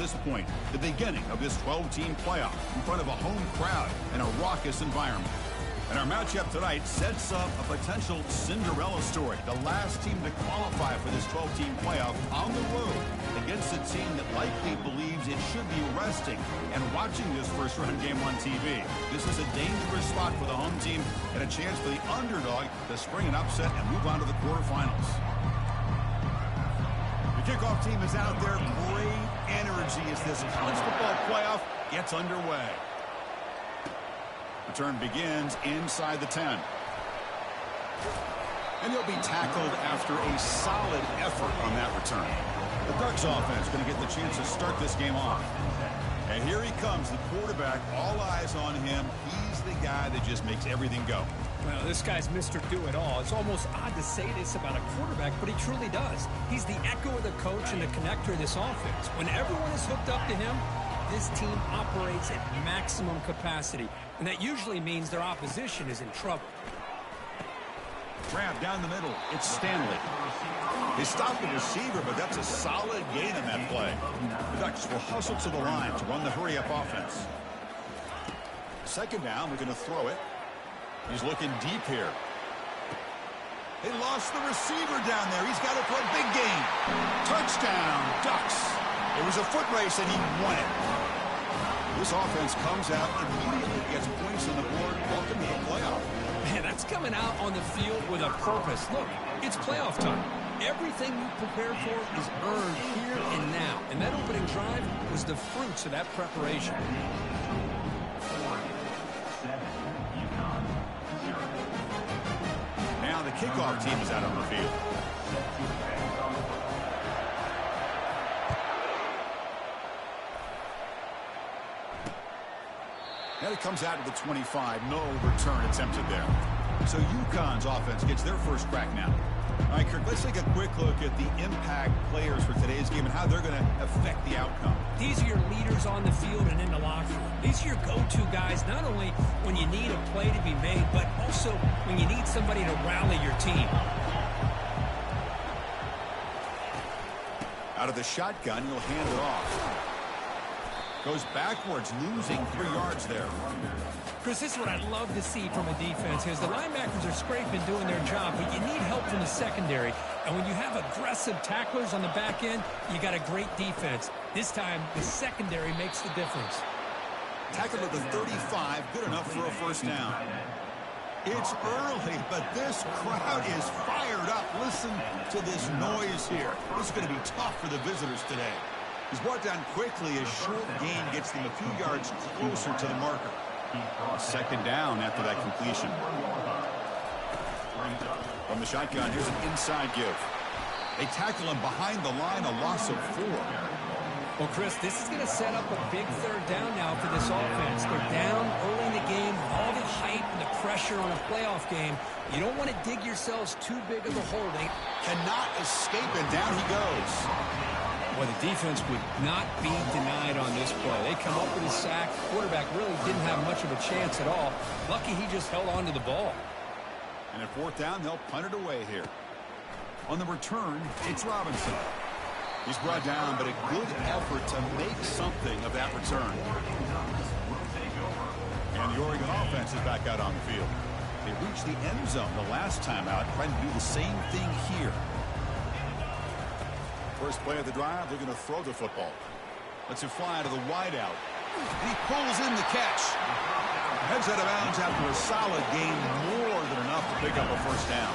this point, the beginning of this 12-team playoff in front of a home crowd and a raucous environment. And our matchup tonight sets up a potential Cinderella story. The last team to qualify for this 12-team playoff on the road against a team that likely believes it should be resting and watching this first-round game on TV. This is a dangerous spot for the home team and a chance for the underdog to spring an upset and move on to the quarterfinals. The kickoff team is out there. Great energy as this college football playoff gets underway. Return begins inside the 10. And he'll be tackled after a solid effort on that return. The Ducks offense going to get the chance to start this game off. And here he comes, the quarterback, all eyes on him. He's the guy that just makes everything go. Well, this guy's Mr. Do-It-All. It's almost odd to say this about a quarterback, but he truly does. He's the echo of the coach and the connector of this offense. When everyone is hooked up to him, this team operates at maximum capacity, and that usually means their opposition is in trouble. Grab down the middle. It's Stanley. He stopped the receiver, but that's a solid gain on that play. The Ducks will hustle to the line to run the hurry-up offense. Second down, we're going to throw it. He's looking deep here. They lost the receiver down there. He's got it for a big gain. Touchdown, Ducks. It was a foot race, and he won it. This offense comes out immediately, gets points on the board. Welcome to the playoff. Man, that's coming out on the field with a purpose. Look, it's playoff time. Everything you prepare for is earned here and now. And that opening drive was the fruits of that preparation. Now the kickoff team is out on the field. And it comes out to the 25. No return attempted there. So UConn's offense gets their first crack now. All right, Kirk, let's take a quick look at the impact players for today's game and how they're going to affect the outcome. These are your leaders on the field and in the locker room. These are your go-to guys, not only when you need a play to be made, but also when you need somebody to rally your team. Out of the shotgun, he'll hand it off. Goes backwards, losing 3 yards there. Chris, this is what I'd love to see from a defense is the linebackers are scraping, doing their job, but you need help from the secondary. And when you have aggressive tacklers on the back end, you got a great defense. This time, the secondary makes the difference. Tackled at the 35, good enough for a first down. It's early, but this crowd is fired up. Listen to this noise here. This is going to be tough for the visitors today. He's brought down quickly. A short gain gets them a few yards closer to the marker. Second down after that completion. From the shotgun, here's an inside give. They tackle him behind the line, a loss of 4. Well, Chris, this is going to set up a big third down now for this offense. They're down early in the game with all the hype and the pressure on a playoff game. You don't want to dig yourselves too big of a hole. They cannot escape, and down he goes. Well, the defense would not be denied on this play. They come up with a sack. Quarterback really didn't have much of a chance at all. Lucky he just held on to the ball. And at fourth down, they'll punt it away here. On the return, it's Robinson. He's brought down, but a good effort to make something of that return. And the Oregon offense is back out on the field. They reached the end zone the last time out, trying to do the same thing here. First play of the drive, they're going to throw the football. Lets it fly to the wideout. And he pulls in the catch. Heads out of bounds after a solid gain, more than enough to pick up a first down.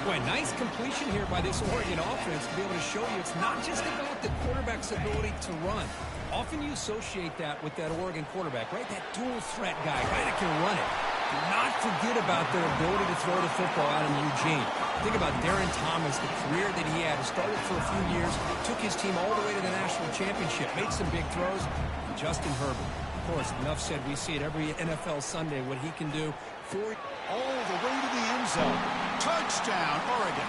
Boy, nice completion here by this Oregon offense to be able to show you it's not just about the quarterback's ability to run. Often you associate that with that Oregon quarterback, right? That dual threat guy that can run it. Do not forget about their ability to throw the football out in Eugene. Think about Darren Thomas, the career that he had. He started for a few years, took his team all the way to the national championship, made some big throws. And Justin Herbert, of course, enough said, we see it every NFL Sunday, what he can do for all the way to the end zone. Touchdown, Oregon.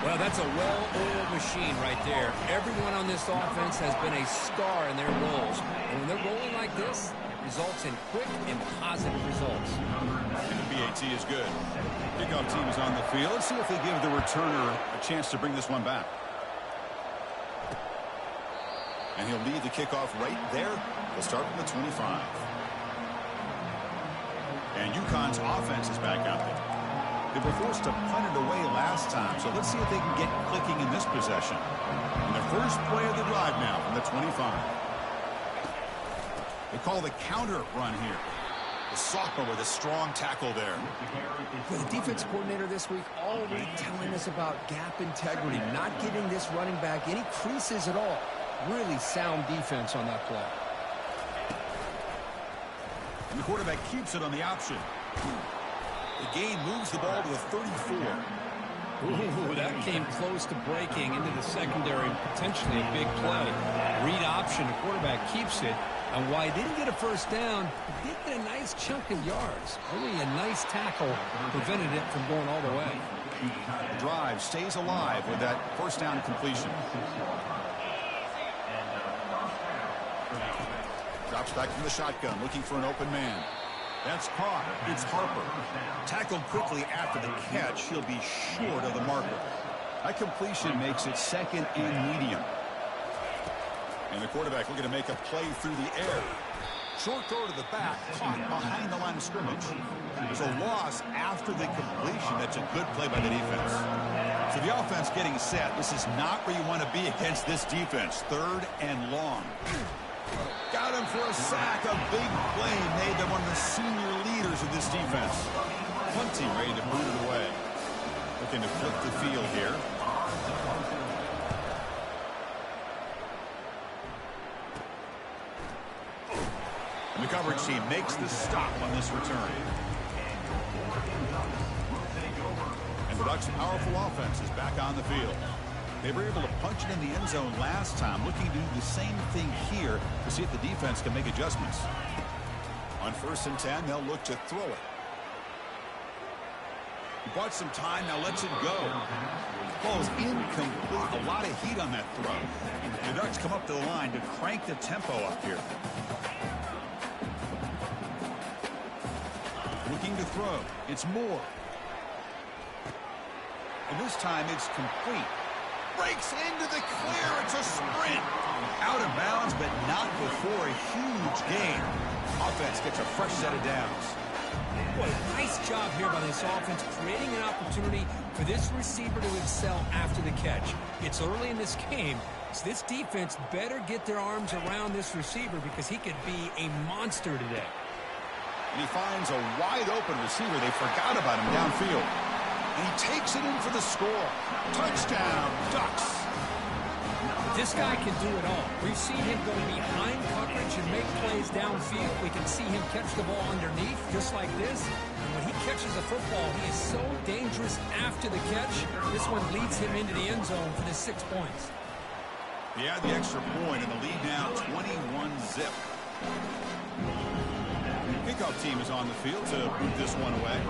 Well, that's a well-oiled machine right there. Everyone on this offense has been a star in their roles. And when they're rolling like this, it results in quick and positive results. And the BAT is good. Kickoff team is on the field. Let's see if they give the returner a chance to bring this one back. And he'll lead the kickoff right there. They'll start from the 25. And UConn's offense is back out there. They were forced to punt it away last time, so let's see if they can get clicking in this possession. And the first play of the drive now from the 25. They call the counter run here. The sophomore with a strong tackle there. For the defense coordinator this week, already telling us about gap integrity, not giving this running back any creases at all. Really sound defense on that play. And the quarterback keeps it on the option. The gain moves the ball to the 34. Ooh, that came close to breaking into the secondary, potentially a big play. Read option, the quarterback keeps it. And while he didn't get a first down, he did get a nice chunk of yards. Really a nice tackle prevented it from going all the way. The drive stays alive with that first down completion. Drops back from the shotgun, looking for an open man. That's caught. It's Harper. Tackled quickly after the catch. He'll be short of the marker. That completion makes it second and medium. And the quarterback looking to make a play through the air. Short throw to the back, caught behind the line of scrimmage. There's a loss after the completion. That's a good play by the defense. So the offense getting set. This is not where you want to be against this defense. Third and long. Got him for a sack. A big play made by one of the senior leaders of this defense. Punting ready to boot it away. Looking to flip the field here. And the coverage team makes the stop on this return. And the Ducks' powerful offense is back on the field. They were able to punch it in the end zone last time, looking to do the same thing here to see if the defense can make adjustments. On 1st and 10, they'll look to throw it. He bought some time, now lets it go. Ball is incomplete. A lot of heat on that throw. The Ducks come up to the line to crank the tempo up here. Looking to throw. It's Moore. And this time it's complete. Breaks into the clear. It's a sprint. Out of bounds, but not before a huge gain. Offense gets a fresh set of downs. Boy, nice job here by this offense, creating an opportunity for this receiver to excel after the catch. It's early in this game, so this defense better get their arms around this receiver because he could be a monster today. And he finds a wide-open receiver. They forgot about him downfield. And he takes it in for the score. Touchdown, Ducks. This guy can do it all. We've seen him go behind coverage and make plays downfield. We can see him catch the ball underneath, just like this. And when he catches a football, he is so dangerous after the catch. This one leads him into the end zone for the 6 points. They add the extra point, and the lead now 21-zip. Kickoff team is on the field to boot this one away.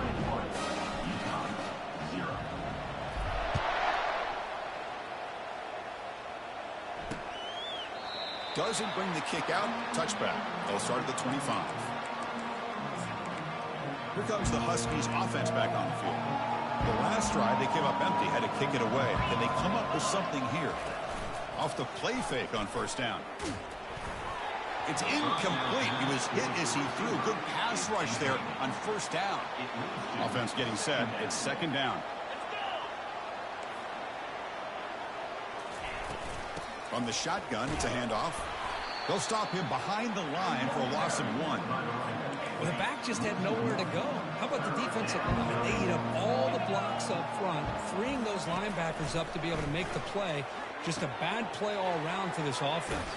Doesn't bring the kick out. Touchback. They'll start at the 25. Here comes the Huskies offense back on the field. The last drive, they came up empty, had to kick it away. Can they come up with something here? Off the play fake on 1st down. It's incomplete. He was hit as he threw. Good pass rush there on 1st down. Offense getting set. It's 2nd down. From the shotgun, it's a handoff. They'll stop him behind the line for a loss of 1. Well, the back just had nowhere to go. How about the defensive line? They eat up all the blocks up front, freeing those linebackers up to be able to make the play. Just a bad play all around for this offense.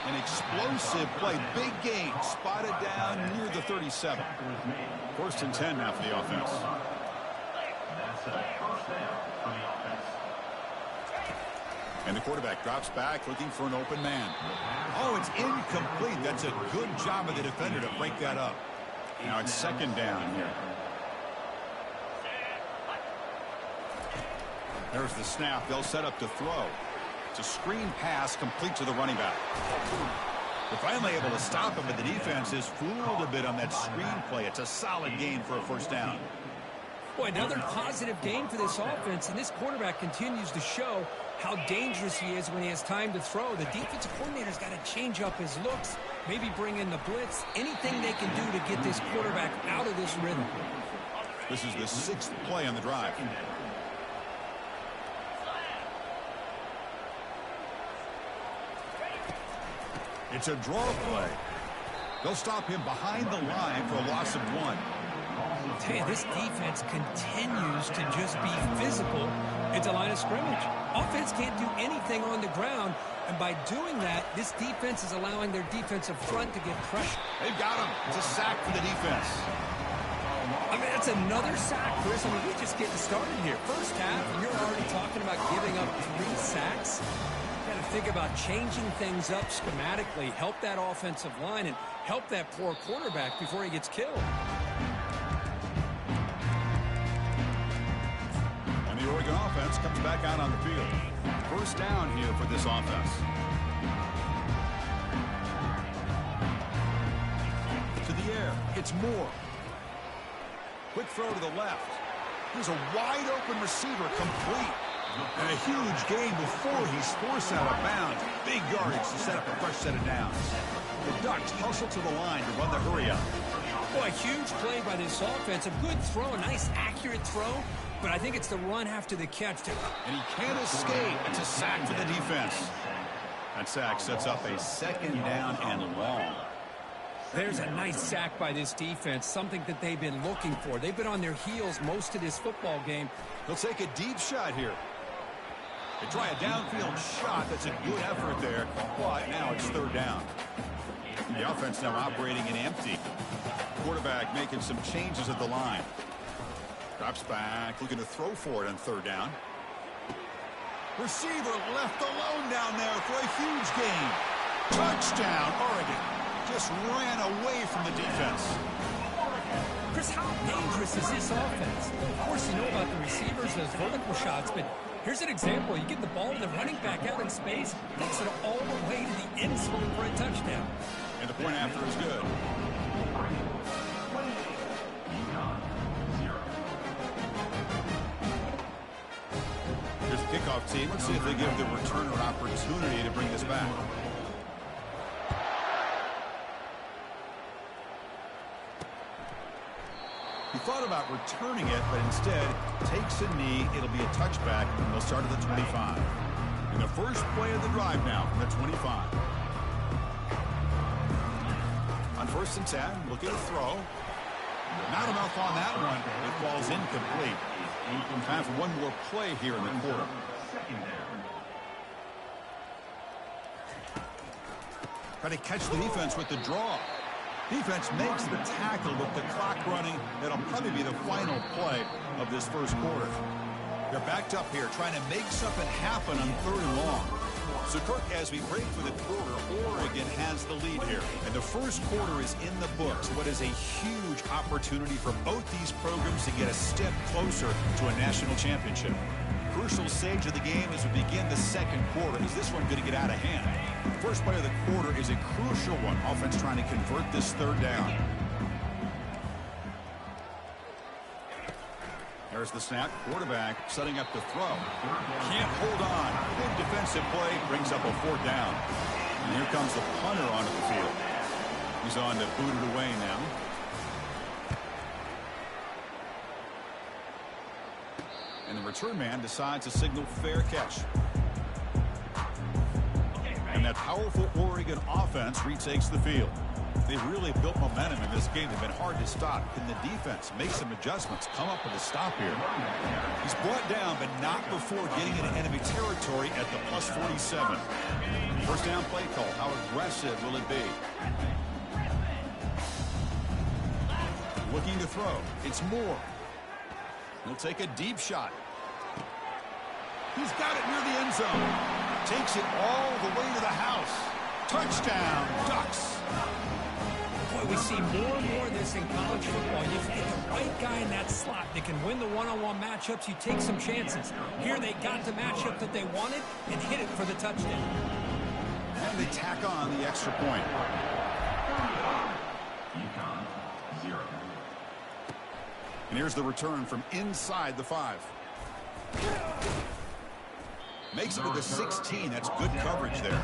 An explosive play. Big gain. Spotted down near the 37. 1st and 10 now for the offense. And the quarterback drops back looking for an open man. Oh, it's incomplete. That's a good job of the defender to break that up. Now it's 2nd down here. There's the snap. They'll set up to throw. It's a screen pass complete to the running back. They're finally able to stop him, but the defense is fooled a bit on that screen play. It's a solid gain for a 1st down. Boy, another positive game for this offense, and this quarterback continues to show how dangerous he is when he has time to throw. The defensive coordinator's got to change up his looks, maybe bring in the blitz, anything they can do to get this quarterback out of this rhythm. This is the 6th play on the drive. It's a draw play. They'll stop him behind the line for a loss of 1. Hey, this defense continues to just be physical at the line of scrimmage. Offense can't do anything on the ground, and by doing that, this defense is allowing their defensive front to get pressure. They've got him. It's a sack for the defense. I mean, that's another sack, Chris. I mean, we're just getting started here. First half, and you're already talking about giving up 3 sacks. Got to think about changing things up schematically, help that offensive line, and help that poor quarterback before he gets killed. And the Oregon offense comes back out on the field. First down here for this offense. To the air. It's Moore. Quick throw to the left. Here's a wide-open receiver, complete. And a huge gain before he's forced out of bounds. Big yardage to set up a fresh set of downs. The Ducks hustle to the line to run the hurry-up. Boy, a huge play by this offense. A good throw, a nice, accurate throw. But I think it's the run after the catch. And he can't escape. It's a sack for the defense. That sack sets up a 2nd down and long. There's a nice sack by this defense, something that they've been looking for. They've been on their heels most of this football game. They'll take a deep shot here. They try a downfield shot. That's a good effort there. But now it's 3rd down. The offense now operating in empty. Quarterback making some changes at the line. Drops back, looking to throw for it on 3rd down. Receiver left alone down there for a huge gain. Touchdown, Oregon. Just ran away from the defense. Chris, how dangerous is this offense? Of course, you know about the receivers, those vertical shots, but here's an example. You get the ball to the running back out in space, takes it all the way to the end zone for a touchdown. And the point after is good. Here's the kickoff team. Let's see if they give the returner an opportunity to bring this back. He thought about returning it, but instead takes a knee. It'll be a touchback, and they'll start at the 25. And the first play of the drive now from the 25. On 1st and 10, looking to throw. Not enough on that one. It falls incomplete. Time for one more play here in the quarter. Try to catch the defense with the draw. Defense makes the tackle with the clock running. That'll probably be the final play of this first quarter. They're backed up here trying to make something happen on 3rd and long. So, Kirk, as we break for the quarter, Oregon has the lead here. And the first quarter is in the books. What is a huge opportunity for both these programs to get a step closer to a national championship. Crucial stage of the game as we begin the 2nd quarter. Is this one going to get out of hand? First play of the quarter is a crucial one. Offense trying to convert this 3rd down. There's the snap. Quarterback setting up the throw. Can't hold on. Good defensive play. Brings up a 4th down. And here comes the punter onto the field. He's on to boot it away now. And the return man decides to signal fair catch. And that powerful Oregon offense retakes the field. They've really built momentum in this game. They've been hard to stop. Can the defense make some adjustments, come up with a stop here? He's brought down, but not before getting into enemy territory at the plus 47. First down play call. How aggressive will it be? Looking to throw. It's Moore. He'll take a deep shot. He's got it near the end zone. Takes it all the way to the house. Touchdown, Ducks. Boy, we see more and more of this in college football. You get the right guy in that slot that can win the one-on-one matchups. You take some chances. Here they got the matchup that they wanted and hit it for the touchdown. And they tack on the extra point. And here's the return from inside the 5. Makes it to the 16. That's good coverage there.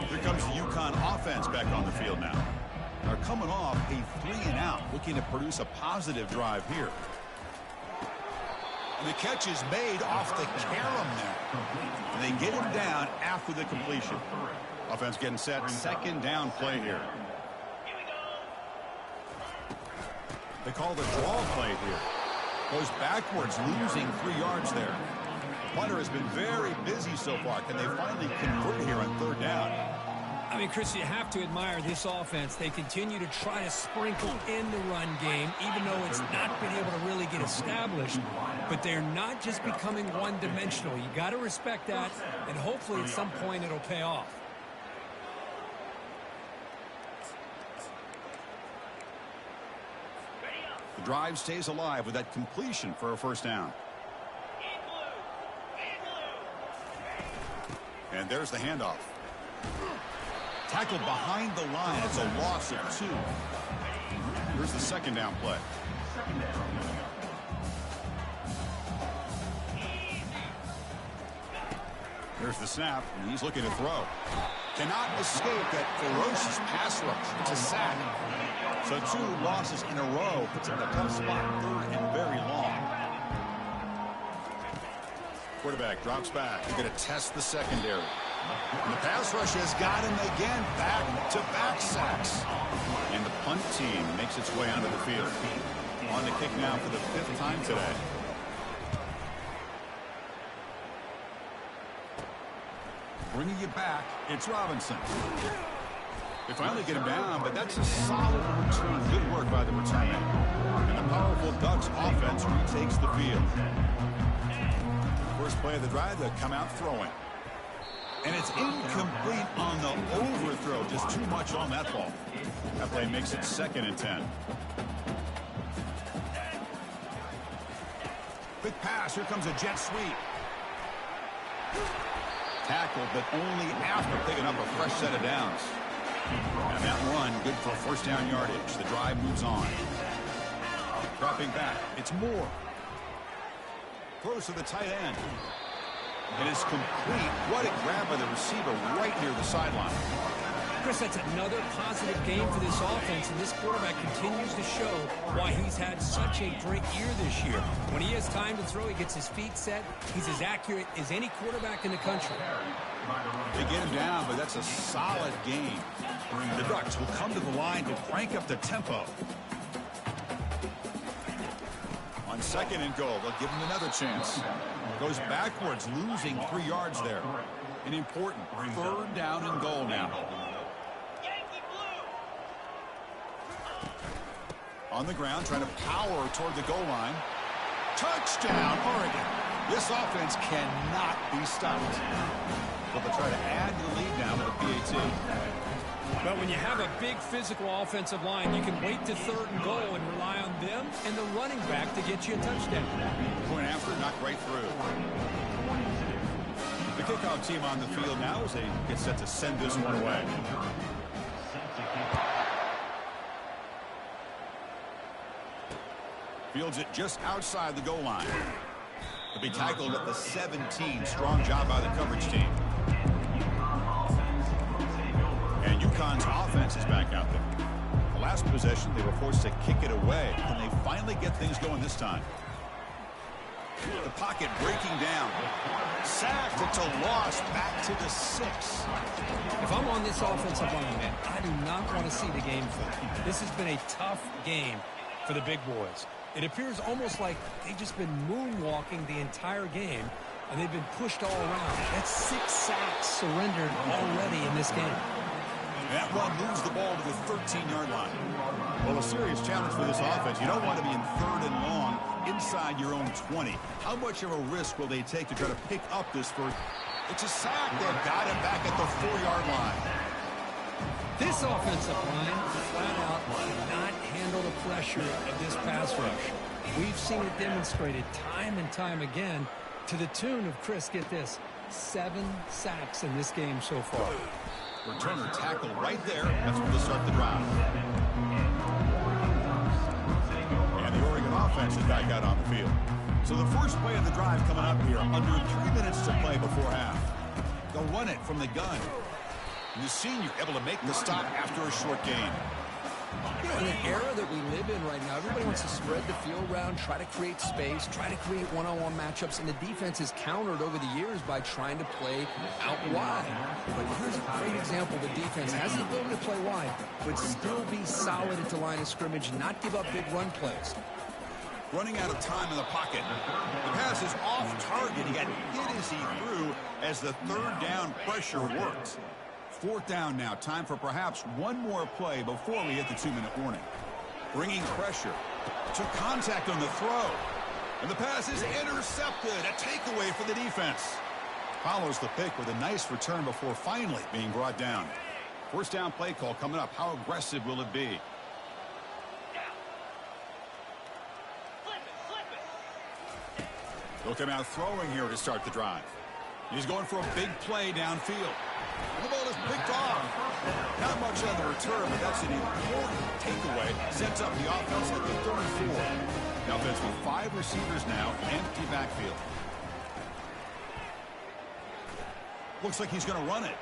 Here comes the UConn offense back on the field now. They're coming off a 3-and-out, looking to produce a positive drive here. And the catch is made off the carom there. And they get him down after the completion. Offense getting set. Second down play here. They call the draw play here. Goes backwards, losing 3 yards there. The punter has been very busy so far. Can they finally convert here on third down? I mean, Chris, you have to admire this offense. They continue to try to sprinkle in the run game, even though it's not been able to really get established. But they're not just becoming one-dimensional. You got to respect that, and hopefully at some point it'll pay off. The drive stays alive with that completion for a first down. And there's the handoff. Tackled behind the line. It's a loss of 2. Here's the second down play. Here's the snap, and he's looking to throw. Cannot escape that ferocious pass rush. It's a sack. So 2 losses in a row. Puts him in a tough spot. Third and very long. Quarterback drops back. He's going to test the secondary. And the pass rush has got him again. Back-to-back sacks. And the punt team makes its way onto the field. On the kick now for the 5th time today. Bringing you back, it's Robinson. They finally get him down, but that's a solid return. Good work by the return man. And the powerful Ducks offense retakes the field. First play of the drive, they come out throwing. And it's incomplete on the overthrow. Just too much on that ball. That play makes it 2nd and 10. Quick pass. Here comes a jet sweep. Tackled, but only after picking up a fresh set of downs. And that run, good for first down yardage. The drive moves on. Dropping back. It's Moore. Throws to the tight end. And it's complete. What a grab by the receiver right near the sideline. Chris, that's another positive game for this offense, and this quarterback continues to show why he's had such a great year this year. When he has time to throw, he gets his feet set. He's as accurate as any quarterback in the country. They get him down, but that's a solid game. The Ducks will come to the line to crank up the tempo. On 2nd and goal, they'll give him another chance. Goes backwards, losing 3 yards there. An important 3rd down and goal now. On the ground, trying to power toward the goal line. Touchdown, Oregon. This offense cannot be stopped. But they'll try to add to the lead now with a PAT. But when you have a big physical offensive line, you can wait to 3rd and goal and rely on them and the running back to get you a touchdown. Point after, knocked right through. The kickoff team on the field now as they get set to send this one away. Fields it just outside the goal line. He'll be tackled at the 17. Strong job by the coverage team. And UConn's offense is back out there. The last possession, they were forced to kick it away. Can they finally get things going this time? The pocket breaking down. Sacked. It's a loss. Back to the 6. If I'm on this offensive line, man, I do not want to see the game flip. This has been a tough game for the big boys. It appears almost like they've just been moonwalking the entire game, and they've been pushed all around. That's 6 sacks surrendered already in this game. That one moves the ball to the 13-yard line. Well, a serious challenge for this offense. You don't want to be in 3rd and long inside your own 20. How much of a risk will they take to try to pick up this first? It's a sack. They've got him back at the 4-yard line. This offensive line flat out cannot handle the pressure of this pass rush. We've seen it demonstrated time and time again to the tune of, Chris, get this, 7 sacks in this game so far. Returner tackled right there. That's where they'll start the drive. And the Oregon offense is back out on the field. So the first play of the drive coming up here. Under 3 minutes to play before half. They'll run it from the gun. And the senior able to make the stop after a short gain. You know, in an era that we live in right now, everybody wants to spread the field around, try to create space, try to create one-on-one matchups, and the defense is countered over the years by trying to play out wide. But here's a great example. The defense has the ability to play wide, but still be solid at the line of scrimmage, not give up big run plays. Running out of time in the pocket. The pass is off target. He got hit as he threw as the third down pressure worked. Fourth down now. Time for perhaps one more play before we hit the 2-minute warning. Bringing pressure. Took contact on the throw. And the pass is intercepted. A takeaway for the defense. Follows the pick with a nice return before finally being brought down. First down play call coming up. How aggressive will it be? They'll come out throwing here to start the drive. He's going for a big play downfield. The ball is picked off. Not much on the return, but that's an important takeaway. Sets up the offense at the 34. The offense with 5 receivers now, empty backfield. Looks like he's going to run it.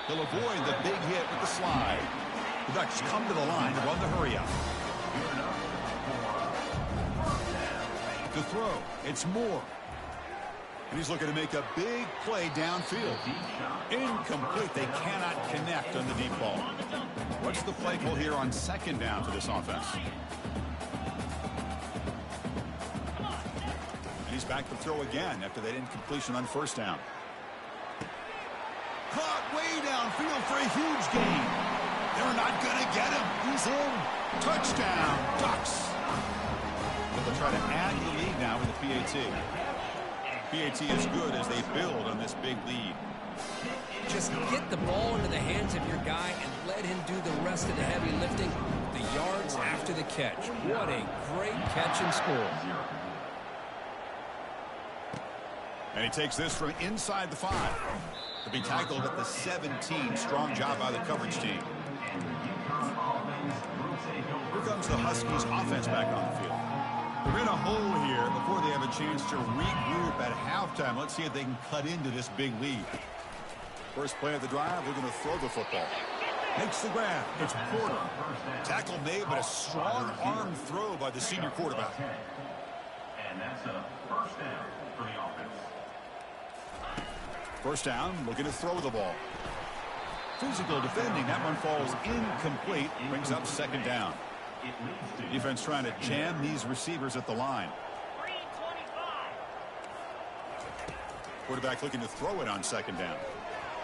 He'll avoid the big hit with the slide. The Ducks come to the line to run the hurry up. To throw, it's Moore. And he's looking to make a big play downfield. Incomplete. They cannot connect on the deep ball. What's the play call here on second down for this offense? And he's back to throw again after that incompletion on first down. Caught way downfield for a huge gain. They're not going to get him. He's in. Touchdown, Ducks. But they'll try to add the lead now with the PAT. PAT is good as they build on this big lead. Just get the ball into the hands of your guy and let him do the rest of the heavy lifting. The yards after the catch. What a great catch and score. And he takes this from inside the 5. To be tackled at the 17. Strong job by the coverage team. Here comes the Huskies offense back on the field. They're in a hole here before they have a chance to regroup at halftime. Let's see if they can cut into this big lead. First play of the drive, they're going to throw the football. Makes the grab. It's Porter. Tackle made, but a strong arm throw by the senior quarterback. And that's a first down for the offense. First down, looking to throw the ball. Physical defending. That one falls incomplete. Brings up second down. Defense trying to jam these receivers at the line. Quarterback looking to throw it on second down.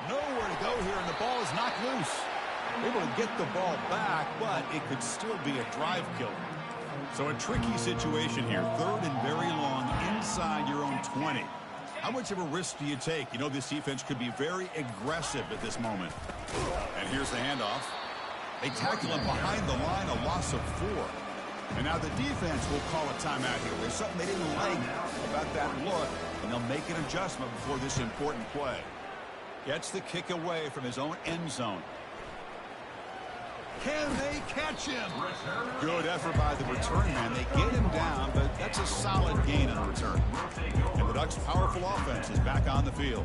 Nowhere to go here, and the ball is knocked loose. Able to get the ball back, but it could still be a drive killer. So a tricky situation here. Third and very long inside your own 20. How much of a risk do you take? You know this defense could be very aggressive at this moment. And here's the handoff. They tackle him behind the line, a loss of 4. And now the defense will call a timeout here. There's something they didn't like about that look, and they'll make an adjustment before this important play. Gets the kick away from his own end zone. Can they catch him? Good effort by the return man. They get him down, but that's a solid gain on the return. And the Ducks' powerful offense is back on the field.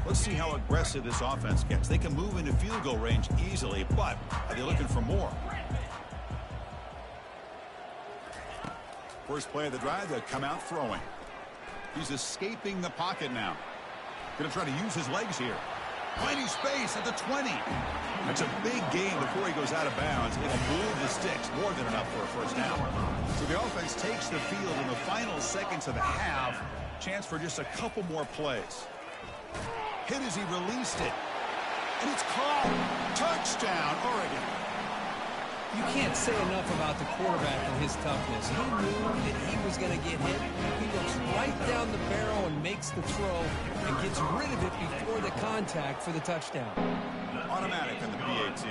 Let's see how aggressive this offense gets. They can move into field goal range easily, but are they looking for more? First play of the drive, they come out throwing. He's escaping the pocket now. Going to try to use his legs here. Finding space at the 20. That's a big gain before he goes out of bounds. It'll move the sticks, more than enough for a first down. So the offense takes the field in the final seconds of the half. Chance for just a couple more plays. Hit as he released it. And it's caught. Touchdown, Oregon. You can't say enough about the quarterback and his toughness. He knew that he was going to get hit. He looks right down the barrel and makes the throw and gets rid of it before the contact for the touchdown. Automatic on the PAT.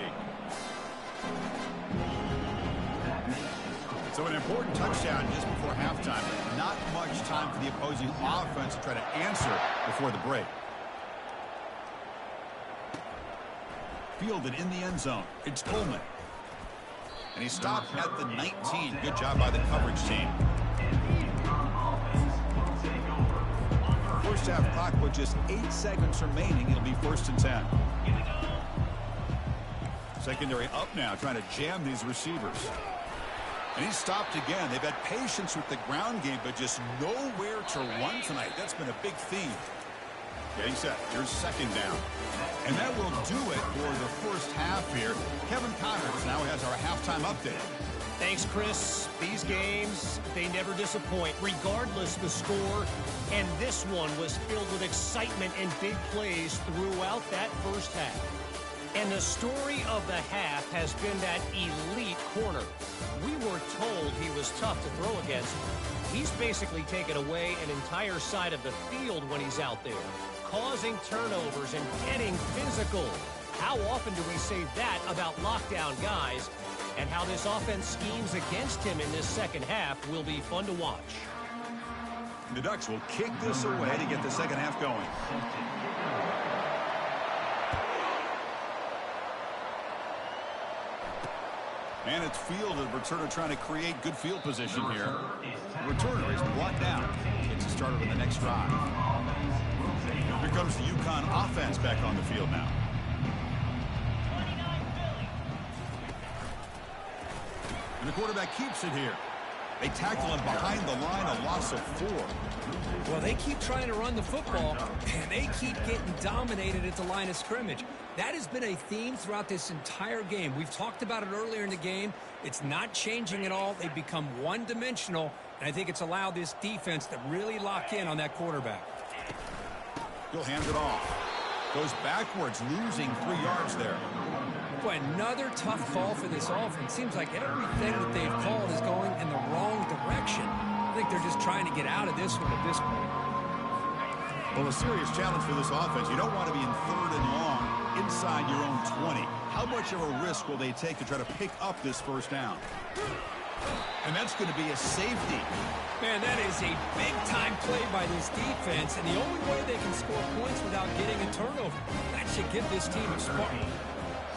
So an important touchdown just before halftime. Not much time for the opposing offense to try to answer before the break. Fielded in the end zone. It's Coleman. And he stopped at the 19. Good job by the coverage team. first half clock with just 8 seconds remaining. It'll be 1st and 10. Secondary up now, trying to jam these receivers. And he's stopped again. They've had patience with the ground game, but just nowhere to run tonight. That's been a big theme. Getting set. Here's 2nd down. And that will do it for the first half here. Kevin Connors now has our halftime update. Thanks, Chris. These games, they never disappoint, regardless the score. And this one was filled with excitement and big plays throughout that first half. And the story of the half has been that elite corner. We were told he was tough to throw against. He's basically taken away an entire side of the field when he's out there, causing turnovers and getting physical. How often do we say that about lockdown guys? And how this offense schemes against him in this second half will be fun to watch. The Ducks will kick this away to get the second half going. And it's fielded. Returner trying to create good field position here. The returner is blocked out. Gets it started on the next drive. Here comes the UConn offense back on the field now. And the quarterback keeps it here. They tackle him behind the line, a loss of 4. Well, they keep trying to run the football, and they keep getting dominated at the line of scrimmage. That has been a theme throughout this entire game. We've talked about it earlier in the game. It's not changing at all. They've become one-dimensional, and I think it's allowed this defense to really lock in on that quarterback. He'll hand it off. Goes backwards, losing 3 yards there. Boy, another tough call for this offense. Seems like everything that they've called is going in the wrong direction. I think they're just trying to get out of this one at this point. Well, a serious challenge for this offense. You don't want to be in 3rd and long inside your own 20. How much of a risk will they take to try to pick up this first down? And that's going to be a safety. Man, that is a big-time play by this defense, and the only way they can score points without getting a turnover. That should give this team a spark.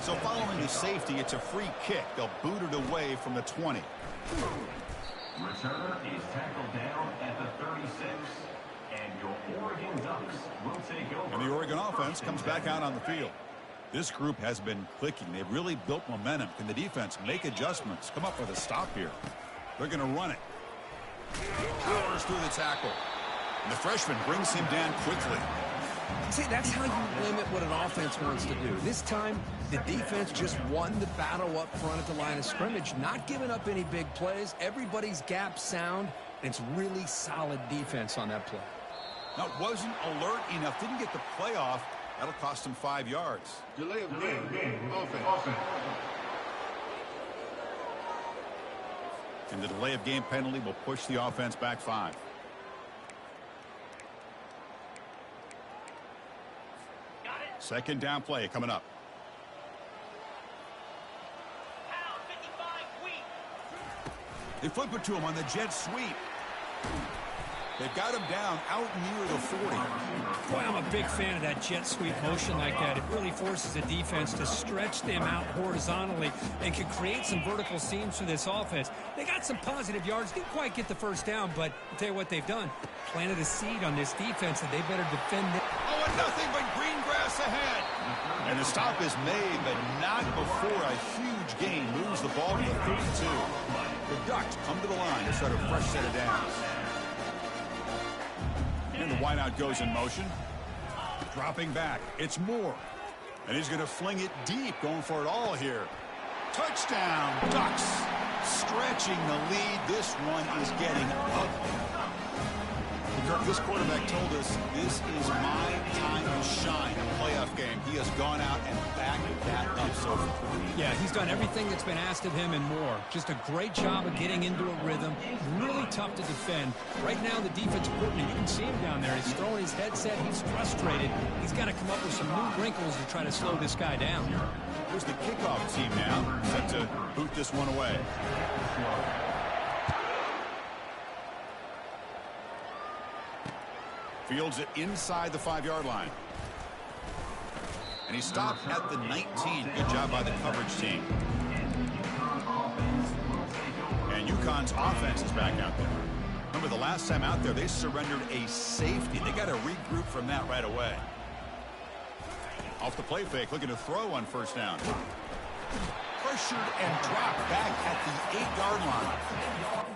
So following the safety, it's a free kick. They'll boot it away from the 20. Returner is tackled down at the 36. And your Oregon Ducks will take over. And the Oregon offense comes back out on the field. This group has been clicking. They've really built momentum. Can the defense make adjustments? Come up with a stop here. They're going to run it. Powers through the tackle. And the freshman brings him down quickly. See, that's how you limit what an offense wants to do. This time, the defense just won the battle up front at the line of scrimmage, not giving up any big plays. Everybody's gap sound, and it's really solid defense on that play. Now, wasn't alert enough. Didn't get the play off. That'll cost him 5 yards. Delay of game. Offense. And the delay of game penalty will push the offense back 5. Second down play coming up. They flip it to him on the jet sweep. They've got him down out near the 40. Boy, I'm a big fan of that jet sweep motion like that. It really forces the defense to stretch them out horizontally and can create some vertical seams for this offense. They got some positive yards. Didn't quite get the first down, but I'll tell you what they've done. Planted a seed on this defense, and they better defend it. Oh, and nothing but green grass ahead. And the stop is made, but not before a huge gain moves the ball to the 32. The Ducks come to the line to start a fresh set of downs. And the wideout goes in motion. Dropping back. It's Moore. And he's going to fling it deep, going for it all here. Touchdown, Ducks. Stretching the lead. This one is getting ugly. This quarterback told us this is my time to shine, a playoff game. He has gone out and backed that up so far. Yeah, he's done everything that's been asked of him and more. Just a great job of getting into a rhythm. Really tough to defend. Right now, the defense equipment, you can see him down there. He's throwing his headset. He's frustrated. He's got to come up with some new wrinkles to try to slow this guy down. Here's the kickoff team now, set to boot this one away. Fields it inside the 5-yard line. And he stopped at the 19. Good job by the coverage team. And UConn's offense is back out there. Remember, the last time out there, they surrendered a safety. They got to regroup from that right away. Off the play fake, looking to throw on first down. Pressured and dropped back at the 8-yard line.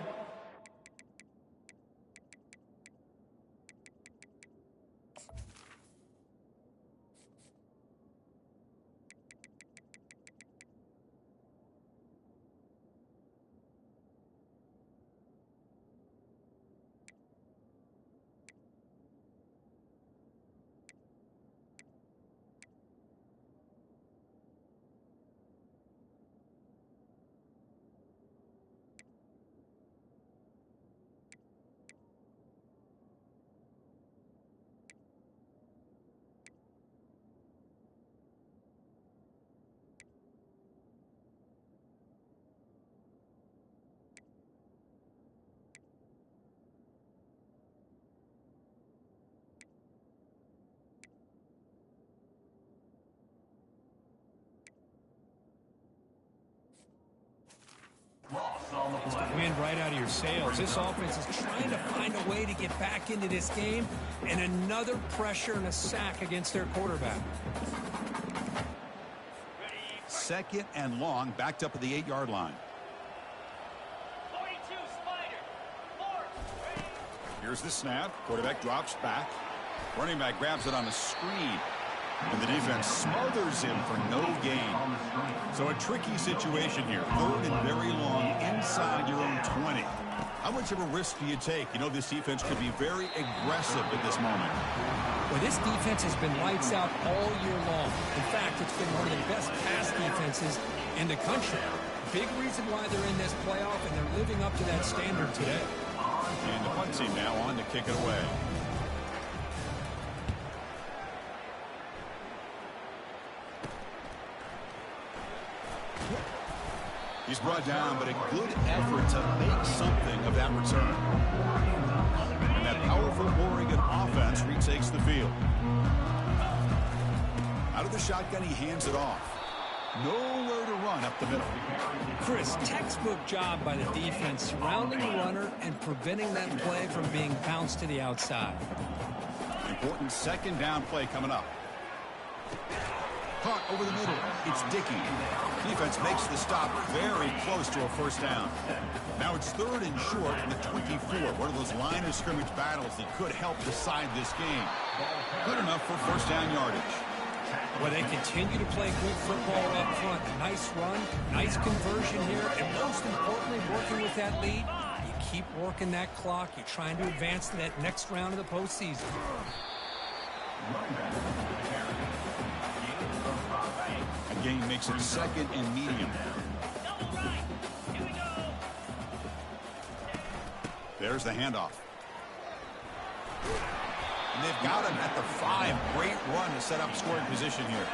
Wind right out of your sails. This offense is trying to find a way to get back into this game, and another pressure and a sack against their quarterback. Second and long, backed up at the 8-yard line. Here's the snap. Quarterback drops back. Running back grabs it on a screen. And the defense smothers him for no gain. So a tricky situation here. Third and very long inside your own 20. How much of a risk do you take? You know, this defense could be very aggressive at this moment. Well, this defense has been lights out all year long. In fact, it's been one of the best pass defenses in the country. Big reason why they're in this playoff, and they're living up to that standard today. And the punt team now on to kick it away. He's brought down, but a good effort to make something of that return. And that powerful Oregon offense retakes the field. Out of the shotgun, he hands it off. Nowhere to run up the middle. Chris, textbook job by the defense surrounding the runner and preventing that play from being bounced to the outside. Important second down play coming up. Caught over the middle. It's Dickey. Defense makes the stop very close to a first down. Now it's third and short from the 24. One of those line of scrimmage battles that could help decide this game. Good enough for first down yardage. Well, they continue to play good football up front. Nice run, nice conversion here, and most importantly, working with that lead, you keep working that clock. You're trying to advance to that next round of the postseason. Game makes it second and medium. There's the handoff. And they've got him at the 5. Great run to set up scoring position here.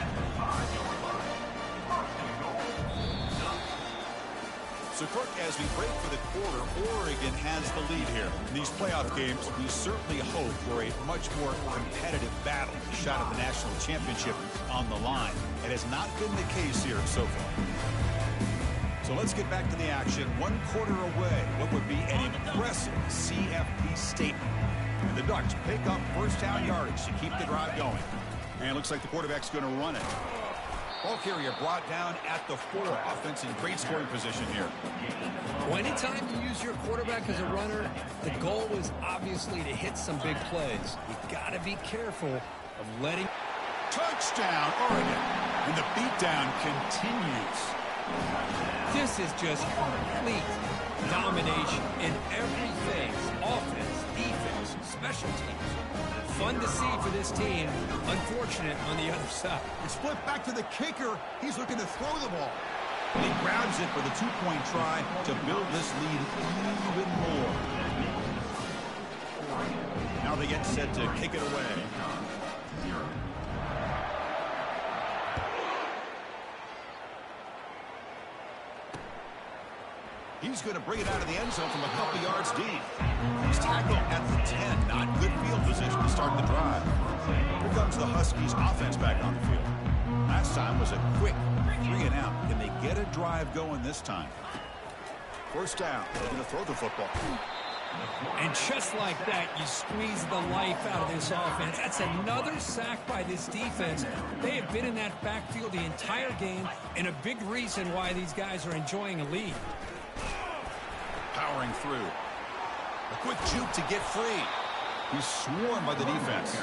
So, Kirk, as we break for the quarter, Oregon has the lead here. In these playoff games, we certainly hope for a much more competitive battle. A shot at the national championship on the line. It has not been the case here so far. So let's get back to the action. 1 quarter away. What would be an impressive CFP statement. And the Ducks pick up first down yardage to keep the drive going. And it looks like the quarterback's going to run it. Ball carrier brought down at the 4. Offense in great scoring position here. Well, anytime you use your quarterback as a runner, the goal is obviously to hit some big plays. You got to be careful of letting... Touchdown, Oregon. And the beatdown continues. This is just complete domination in every phase. Offense, defense, special teams. Fun to see for this team. Unfortunate on the other side. It's flipped back to the kicker. He's looking to throw the ball. And he grabs it for the 2-point try to build this lead even more. Now they get set to kick it away. He's going to bring it out of the end zone from a couple yards deep. He's tackled at the 10. Not good field position to start the drive. Here comes the Huskies offense back on the field. Last time was a quick 3 and out. Can they get a drive going this time? First down. They're going to throw the football. And just like that, you squeeze the life out of this offense. That's another sack by this defense. They have been in that backfield the entire game, and a big reason why these guys are enjoying a lead. Powering through. A quick juke to get free. He's swarmed by the defense.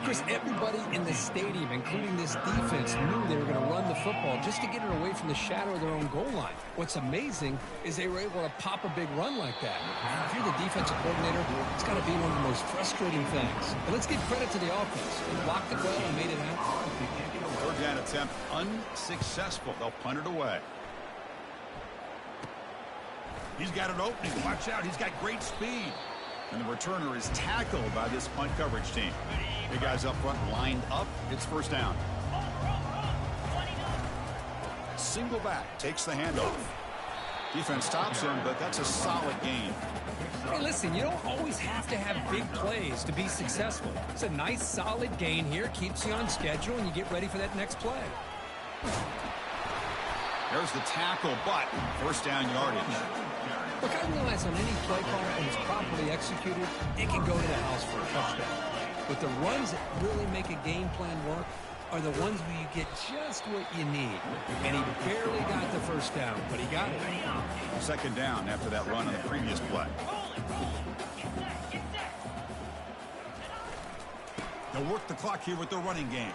Chris, everybody in the stadium, including this defense, knew they were going to run the football just to get it away from the shadow of their own goal line. What's amazing is they were able to pop a big run like that. If you're the defensive coordinator, it's got to be one of the most frustrating things. But let's give credit to the offense. They blocked it well and made it happen. Third down attempt unsuccessful. They'll punt it away. He's got an opening. Watch out. He's got great speed. And the returner is tackled by this punt coverage team. The guys up front lined up. It's first down. Single back takes the handoff. Defense stops him, but that's a solid gain. Hey, listen, you don't always have to have big plays to be successful. It's a nice, solid gain here. Keeps you on schedule, and you get ready for that next play. There's the tackle, but first down yardage. Look, I realize on any play call, when it's properly executed, it can go to the house for a touchdown. But the runs that really make a game plan work are the ones where you get just what you need. And he barely got the first down, but he got it. Second down after that run on the previous play. They'll work the clock here with the running game.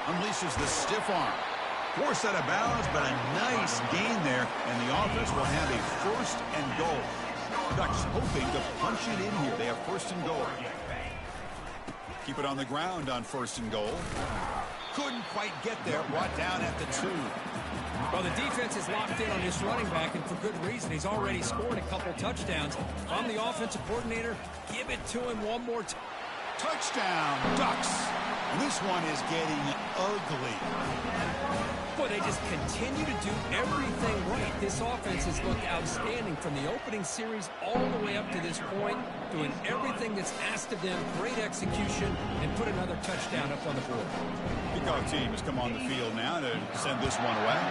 Unleashes the stiff arm. Forced out of bounds, but a nice gain there, and the offense will have a first and goal. The Ducks hoping to punch it in here. They have first and goal. Keep it on the ground on first and goal. Couldn't quite get there. Brought down at the 2. Well, the defense is locked in on this running back, and for good reason. He's already scored a couple touchdowns. If I'm the offensive coordinator, give it to him one more time. Touchdown, Ducks. And this one is getting ugly. Boy, they just continue to do everything right. This offense has looked outstanding from the opening series all the way up to this point, doing everything that's asked of them, great execution, and put another touchdown up on the board. Kickoff team has come on the field now to send this one away.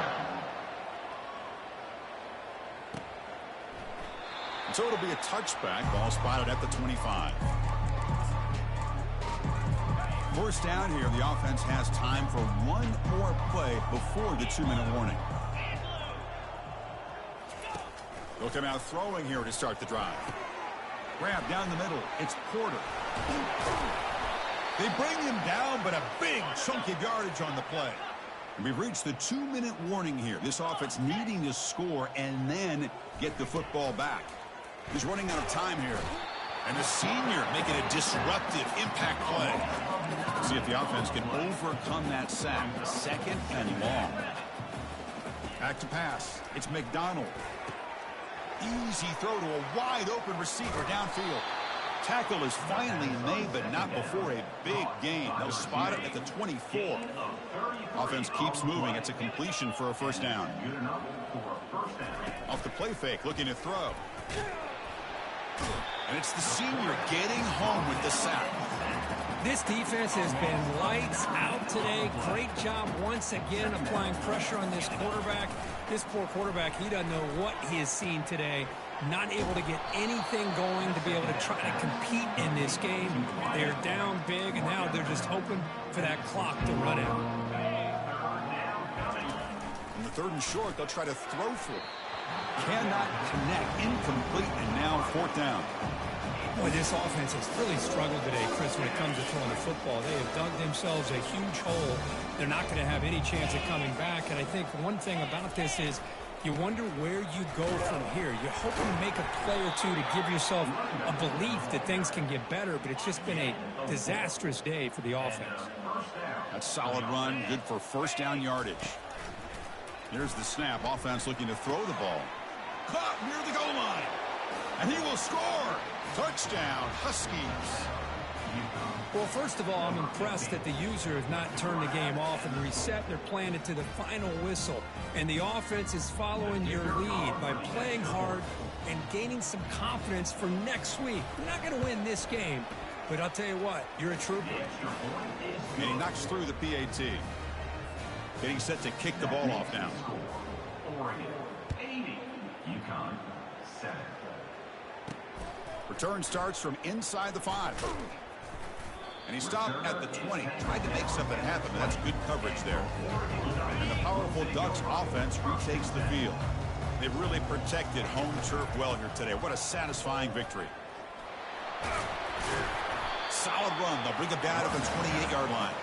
And so it'll be a touchback. Ball spotted at the 25. First down here, the offense has time for one more play before the 2-minute warning. They'll come out throwing here to start the drive. Grab down the middle. It's Porter. They bring him down, but a big chunk of yardage on the play. And we've reached the 2-minute warning here. This offense needing to score and then get the football back. He's running out of time here. And the senior making a disruptive impact play. See if the offense can overcome that sack. Second and long. Back to pass. It's McDonald. Easy throw to a wide open receiver downfield. Tackle is finally made, but not before a big gain. They'll spot it at the 24. Offense keeps moving. It's a completion for a first down. Off the play fake, looking to throw. And it's the senior getting home with the sack. This defense has been lights out today. Great job once again applying pressure on this quarterback. This poor quarterback, he doesn't know what he has seen today. Not able to get anything going to be able to try to compete in this game. They're down big, and now they're just hoping for that clock to run out. On the third and short, they'll try to throw for it. Cannot connect. Incomplete, and now fourth down. Boy, this offense has really struggled today, Chris, when it comes to throwing the football. They have dug themselves a huge hole. They're not going to have any chance of coming back. And I think one thing about this is you wonder where you go from here. You're hoping to make a play or two to give yourself a belief that things can get better, but it's just been a disastrous day for the offense. That's solid run, good for first down yardage. Here's the snap. Offense looking to throw the ball. Caught near the goal line. And he will score. Touchdown, Huskies. Well, first of all, I'm impressed that the user has not turned the game off and reset. They're playing it to the final whistle. And the offense is following your lead by playing hard and gaining some confidence for next week. You're not going to win this game, but I'll tell you what, you're a trooper. And he knocks through the PAT. Getting set to kick the ball off now. Oregon 80, UConn 7. Return starts from inside the 5. And he stopped at the 20. Tried to make something happen, but that's good coverage there. And the powerful Ducks offense retakes the field. They've really protected home turf well here today. What a satisfying victory. Solid run. They'll bring it down to the 28-yard line.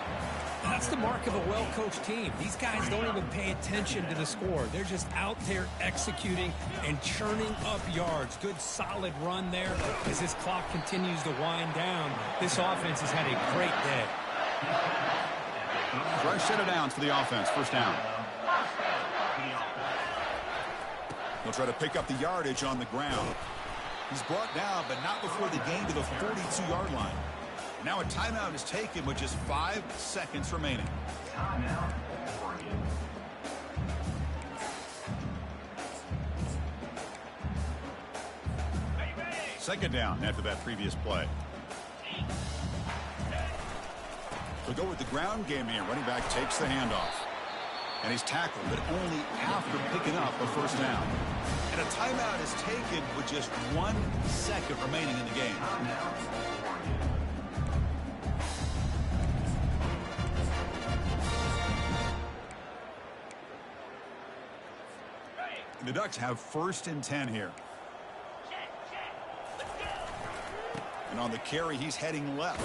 That's the mark of a well-coached team. These guys don't even pay attention to the score. They're just out there executing and churning up yards. Good, solid run there. As this clock continues to wind down, this offense has had a great day. Fresh set of downs for the offense. First down. They'll try to pick up the yardage on the ground. He's brought down, but not before the gain to the 42-yard line. Now a timeout is taken with just 5 seconds remaining. Timeout, Oregon. Second down after that previous play. They'll go with the ground game here. Running back takes the handoff. And he's tackled, but only after picking up a first down. And a timeout is taken with just 1 second remaining in the game. The Ducks have 1st and 10 here. And on the carry, he's heading left.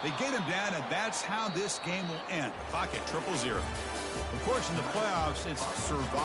They get him down, and that's how this game will end. Clock at 0-0. Of course, in the playoffs, it's survival.